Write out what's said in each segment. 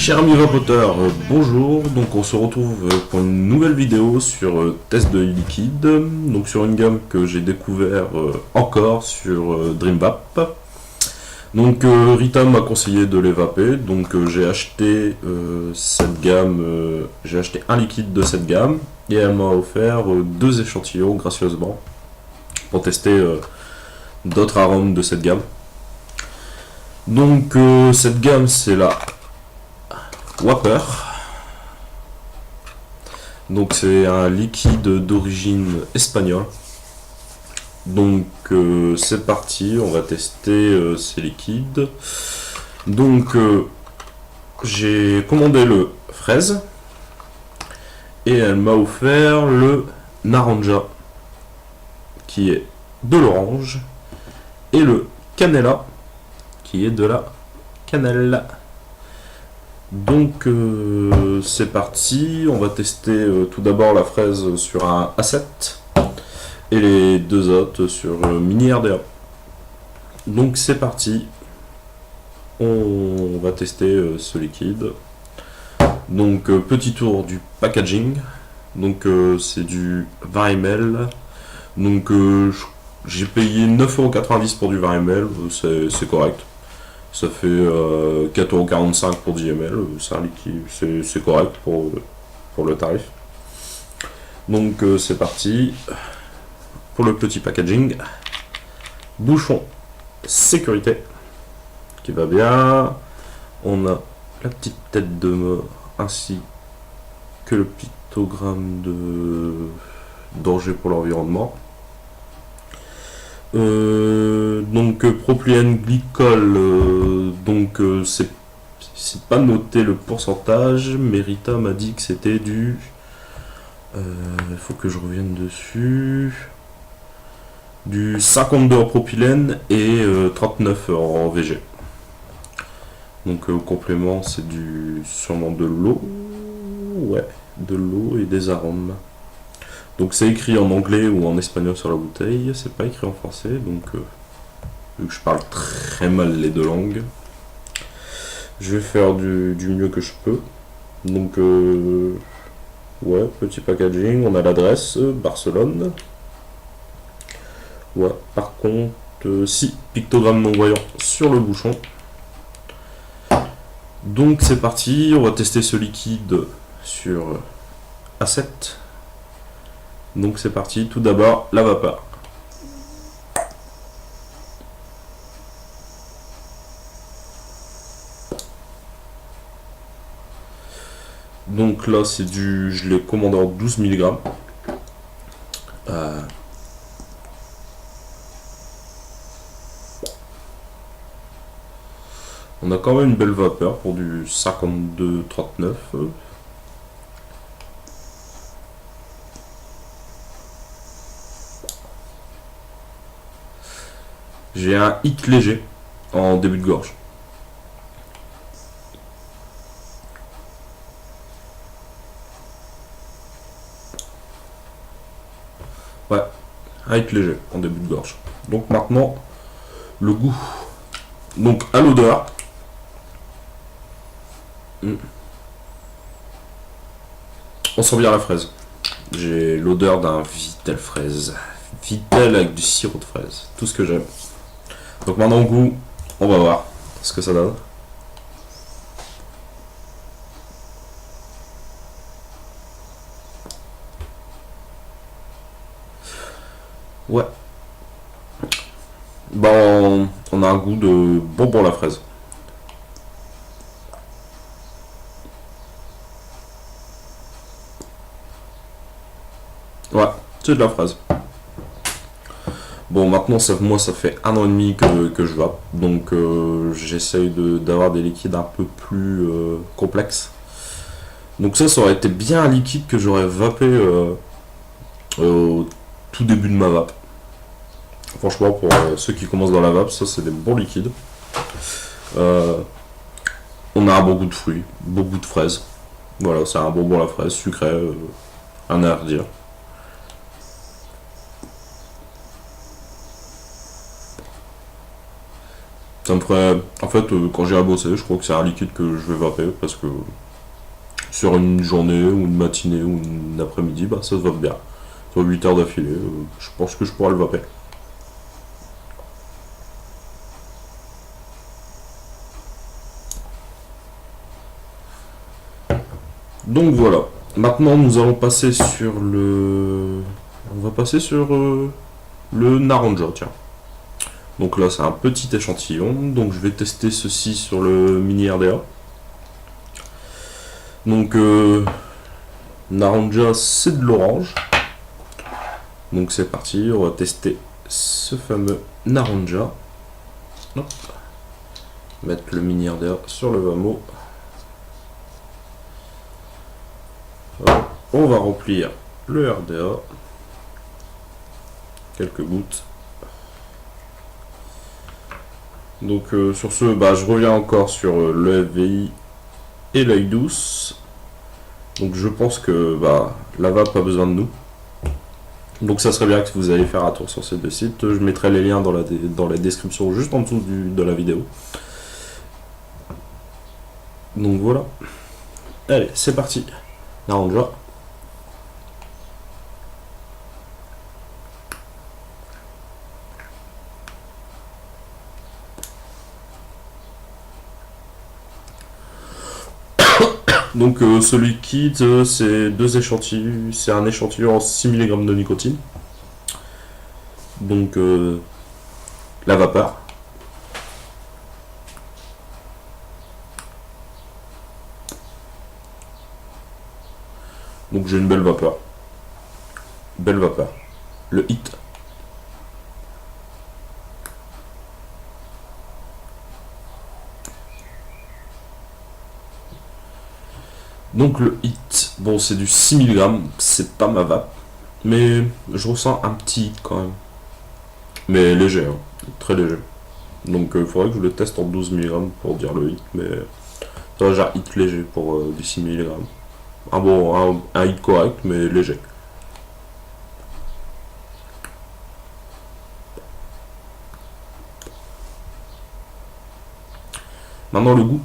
Chers amis vapoteurs, bonjour, donc on se retrouve pour une nouvelle vidéo sur test de liquide, donc sur une gamme que j'ai découvert encore sur DreamVap. Donc Rita m'a conseillé de les vaper, donc j'ai acheté cette gamme, j'ai acheté un liquide de cette gamme et elle m'a offert deux échantillons gracieusement pour tester d'autres arômes de cette gamme. Donc cette gamme c'est la Wapper. Donc c'est un liquide d'origine espagnole. Donc c'est parti, on va tester ces liquides. Donc j'ai commandé le fraise et elle m'a offert le naranja qui est de l'orange et le canela qui est de la cannelle. Donc c'est parti, on va tester tout d'abord la fraise sur un A7 et les deux autres sur mini RDA. Donc c'est parti, on va tester ce liquide. Donc petit tour du packaging, donc c'est du Varimel, donc j'ai payé 9,90€ pour du Varimel, c'est correct. Ça fait 4,45€ pour 10 ml, c'est un liquide, c'est correct pour le tarif. Donc c'est parti pour le petit packaging. Bouchon sécurité qui va bien. On a la petite tête de mort ainsi que le pictogramme de danger pour l'environnement. Donc propylène glycol, donc c'est pas noté le pourcentage, mais Rita m'a dit que c'était du il faut que je revienne dessus, du 52 en propylène et 39 en VG. Donc au complément c'est sûrement de l'eau, ouais, de l'eau et des arômes. Donc c'est écrit en anglais ou en espagnol sur la bouteille, c'est pas écrit en français, donc vu que je parle très mal les deux langues, je vais faire du mieux que je peux. Donc ouais, petit packaging, on a l'adresse, Barcelone. Ouais, par contre, si, pictogramme non-voyant sur le bouchon. Donc c'est parti, on va tester ce liquide sur A7. Donc c'est parti, tout d'abord la vapeur. Donc là c'est je l'ai commandé en 12 mg. On a quand même une belle vapeur pour du 52,39. J'ai un hic léger en début de gorge. Ouais, un hic léger en début de gorge. Donc maintenant, le goût. Donc à l'odeur. On sent bien la fraise. J'ai l'odeur d'un Vitel fraise. Vitel avec du sirop de fraise. Tout ce que j'aime. Donc maintenant au goût, on va voir ce que ça donne. Ouais. Bon, on a un goût de bonbon à la fraise. Ouais, c'est de la fraise. Bon, maintenant, moi, ça fait 1 an et demi que je vape, donc j'essaye d'avoir des liquides un peu plus complexes. Donc ça aurait été bien un liquide que j'aurais vapé au tout début de ma vape. Franchement, pour ceux qui commencent dans la vape, ça, c'est des bons liquides. On a un bon goût de fruits, bon goût de fraise. Voilà, c'est un bonbon à la fraise, sucré, un air à redire. Ça me ferait... En fait, quand j'ai à bosser, je crois que c'est un liquide que je vais vaper parce que sur une journée ou une matinée ou une après-midi, bah ça se vape bien. Sur 8 heures d'affilée, je pense que je pourrais le vaper. Donc voilà. Maintenant, nous allons passer sur le... On va passer sur le Naranja, tiens. Donc là, c'est un petit échantillon. Donc je vais tester ceci sur le mini RDA. Donc Naranja, c'est de l'orange. Donc c'est parti, on va tester ce fameux Naranja. Hop. Mettre le mini RDA sur le Vamo. Voilà. On va remplir le RDA. Quelques gouttes. Donc sur ce, bah, je reviens encore sur le FVI et l'œil douce. Donc je pense que bah, la vape a besoin de nous. Donc ça serait bien que vous allez faire un tour sur ces deux sites. Je mettrai les liens dans la description juste en dessous de la vidéo. Donc voilà. Allez, c'est parti. Naranja. Donc ce liquide, c'est deux échantillons, c'est un échantillon en 6 mg de nicotine. Donc la vapeur. Donc j'ai une belle vapeur. Belle vapeur. Le hit. Donc le hit, bon c'est du 6 mg, c'est pas ma vape, mais je ressens un petit hit quand même. Mais léger, hein, très léger. Donc il faudrait que je le teste en 12 mg pour dire le hit, mais ça va, j'ai un hit léger pour du 6 mg. Un hit correct, mais léger. Maintenant le goût.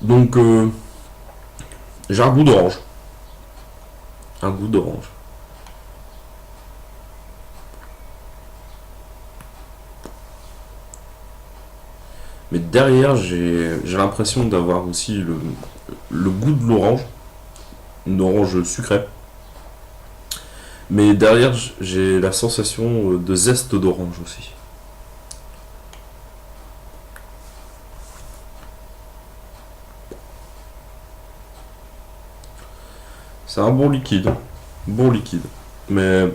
Donc j'ai un goût d'orange. Un goût d'orange. Mais derrière, j'ai l'impression d'avoir aussi le goût de l'orange. Une orange sucrée. Mais derrière, j'ai la sensation de zeste d'orange aussi. C'est un bon liquide. Bon liquide. Mais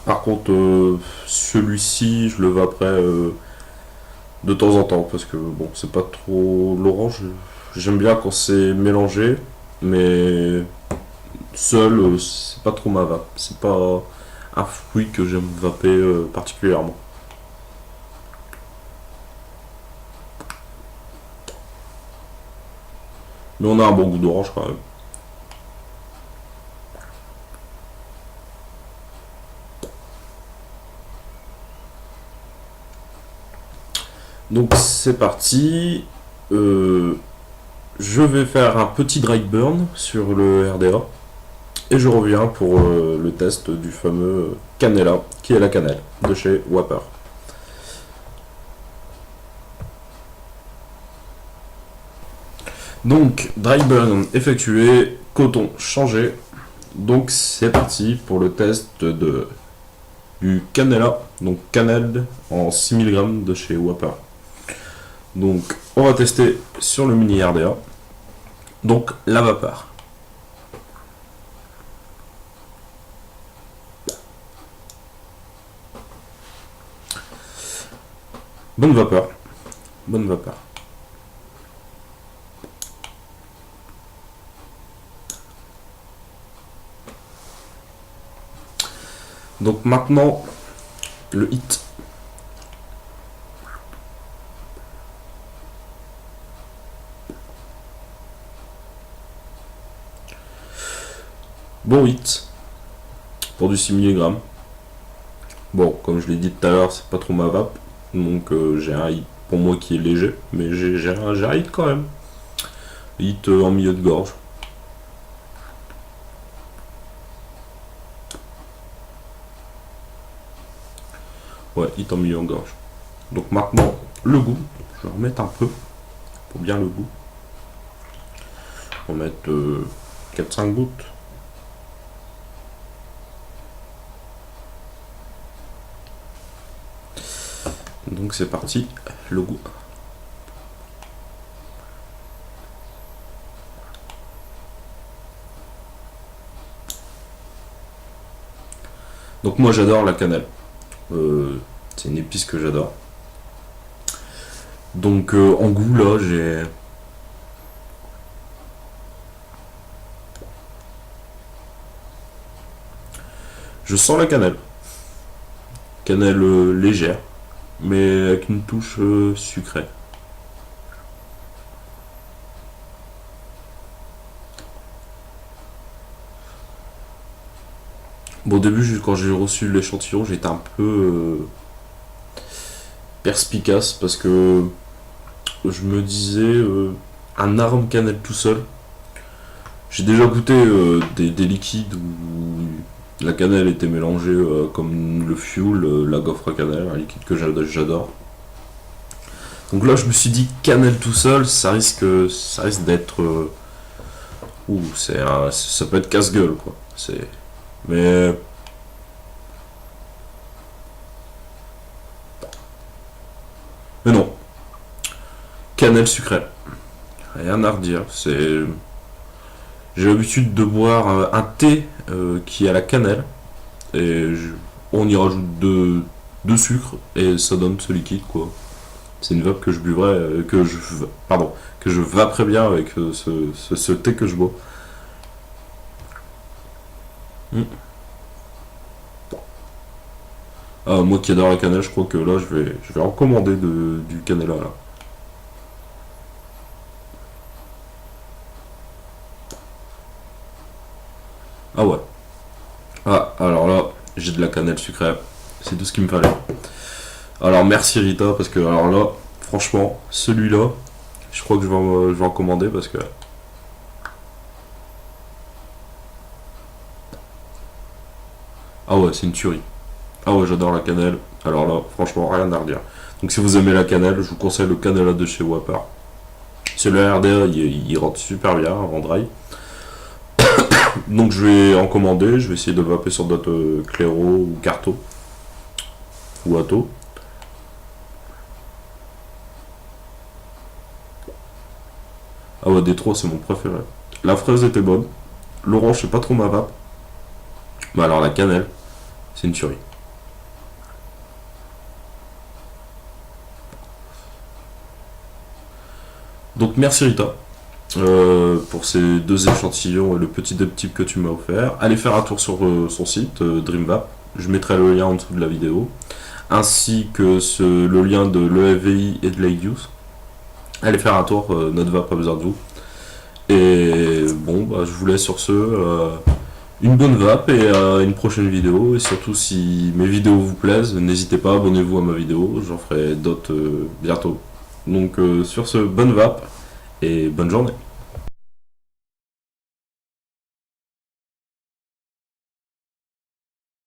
par contre, celui-ci, je le veux après de temps en temps. Parce que bon, c'est pas trop l'orange. J'aime bien quand c'est mélangé. Mais seul, c'est pas trop ma vape. C'est pas un fruit que j'aime vaper particulièrement. Mais on a un bon goût d'orange quand même. Donc c'est parti. Je vais faire un petit dry burn sur le RDA. Et je reviens pour le test du fameux Canela, qui est la cannelle de chez Wapper. Donc, dry burn effectué, coton changé. Donc, c'est parti pour le test du Canela, donc cannelle en 6 mg de chez Wapper. Donc, on va tester sur le mini RDA. Donc, la vapeur. Bonne vapeur. Bonne vapeur. Donc maintenant, le hit. Bon hit pour du 6 mg. Bon, comme je l'ai dit tout à l'heure, c'est pas trop ma vape. Donc j'ai un hit pour moi qui est léger. Mais j'ai un hit quand même. Hit en milieu de gorge. Ouais, hit en milieu de gorge. Donc maintenant, le goût. Je vais remettre un peu. Pour bien le goût. On va mettre 4-5 gouttes. Donc c'est parti, le goût. Donc moi j'adore la cannelle. C'est une épice que j'adore. Donc en goût là j'ai... Je sens la cannelle. Cannelle légère, mais avec une touche sucrée. Bon, au début, quand j'ai reçu l'échantillon, j'étais un peu perspicace parce que je me disais un arôme cannelle tout seul. J'ai déjà goûté des liquides où la cannelle était mélangée comme le fuel, la gaufre à cannelle, un liquide que j'adore. Donc là, je me suis dit cannelle tout seul, ça risque d'être, ça peut être casse-gueule quoi. Mais non, cannelle sucrée, rien à redire. J'ai l'habitude de boire un thé qui a la cannelle et on y rajoute de sucre et ça donne ce liquide quoi. C'est une vape que je buvrais, que je vaperais bien avec ce thé que je bois. Mm. Ah, moi qui adore la cannelle, je crois que là je vais en commander du cannella là. Ah ouais. Ah, alors là, j'ai de la cannelle sucrée. C'est tout ce qu'il me fallait. Alors merci Rita, parce que alors là, franchement, celui-là, je crois que je vais en commander parce que... Ah ouais, c'est une tuerie. Ah ouais, j'adore la cannelle. Alors là, franchement, rien à redire. Donc si vous aimez la cannelle, je vous conseille le cannella de chez Whopper. C'est le RDA, il rentre super bien en dry. Donc je vais en commander, je vais essayer de vaper sur d'autres Clairo ou Carto. Ou Atto. Ah ouais, Détroit, c'est mon préféré. La fraise était bonne. L'orange, c'est pas trop ma vape. Mais alors la cannelle, c'est une tuerie. Donc merci Rita pour ces deux échantillons et le petit dip que tu m'as offert. Allez faire un tour sur son site DreamVap. Je mettrai le lien en dessous de la vidéo. Ainsi que le lien de l'EFVI et de l'Aidius. Allez faire un tour, notre vape a besoin de vous. Et bon, bah, je vous laisse sur ce. Une bonne vape et une prochaine vidéo. Et surtout, si mes vidéos vous plaisent, n'hésitez pas, abonnez-vous à ma vidéo. J'en ferai d'autres bientôt. Donc, sur ce, bonne vape et bonne journée.